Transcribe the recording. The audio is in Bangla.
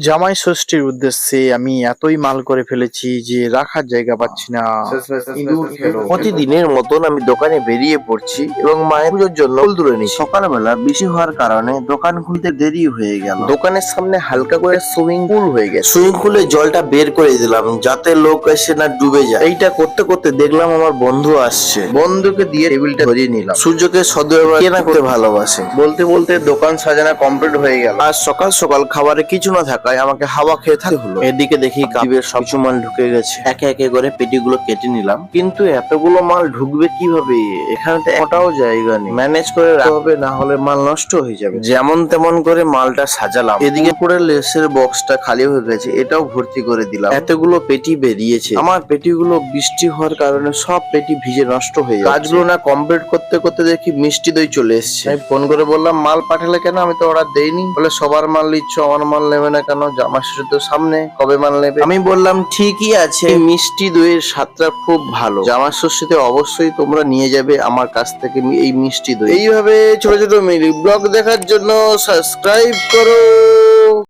জামাই ষষ্ঠীর উদ্দেশ্যে আমি এতই মাল করে ফেলেছি যে রাখার জায়গা পাচ্ছি না। প্রতিদিনের মতন আমি দোকানে বেরিয়ে পড়ছি এবং মায়ের পুজোর জন্য ফুল তুলে নিই। সকালবেলা বৃষ্টি হওয়ার কারণে দোকান খুলতে দেরি হয়ে গেল। দোকানের সামনে হালকা করে সুইমিং পুল হয়ে গেছে। সুইমিং পুলে জলটা বের করে দিলাম যাতে লোক এসে না ডুবে যায়। এইটা করতে করতে দেখলাম আমার বন্ধু আসছে। বন্ধুকে দিয়ে টেবিলটা ধরিয়ে নিলাম। সূর্যকে সদ্ব্যবহার কে না করতে ভালোবাসে। বলতে বলতে দোকান সাজানো কমপ্লিট হয়ে গেল। আর সকাল সকাল খাবারে কিছু না থাকায় আমাকে হাওয়া খেয়ে থাকতে হলো। এদিকে দেখি কাবিবের সব কিছু মাল ঢুকে গেছে। একে একে করে পেটিগুলো কেটে নিলাম, কিন্তু এতগুলো মাল ঢুকবে কিভাবে? এখানে তো একটাও জায়গা নেই। ম্যানেজ করে রাখতে হবে, না হলে মাল নষ্ট হয়ে যাবে। যেমন তেমন করে মালটা সাজালাম। এদিকে পুরো লেসের বক্সটা খালি হয়ে গেছে, এটাও ভর্তি করে দিলাম। এতগুলো পেটি বেরিয়েছে। আমার পেটিগুলো বৃষ্টি হওয়ার কারণে সব পেটি ভিজে নষ্ট হয়ে যাচ্ছে। কাজগুলো না কমপ্লিট করতে করতে দেখি মিষ্টি দই চলে এসেছে। আমি ফোন করে বললাম, মাল পাঠালে কেন? আমি তো অর্ডার দেইনি। বলে, সবার মাল নিচ্ছ, আমার মাল নেবে না কেন? জামা ষষ্ঠী তো সামনে, কবে মাল নেবে? আমি বললাম, ঠিকই আছে, এই মিষ্টি দইয়ের স্বাদটা খুব ভালো, জামা ষষ্ঠীতে অবশ্যই তোমরা নিয়ে যাবে আমার কাছ থেকে এই মিষ্টি দই। এইভাবে ছোট ছোট মিনি ব্লগ দেখার জন্য সাবস্ক্রাইব করো।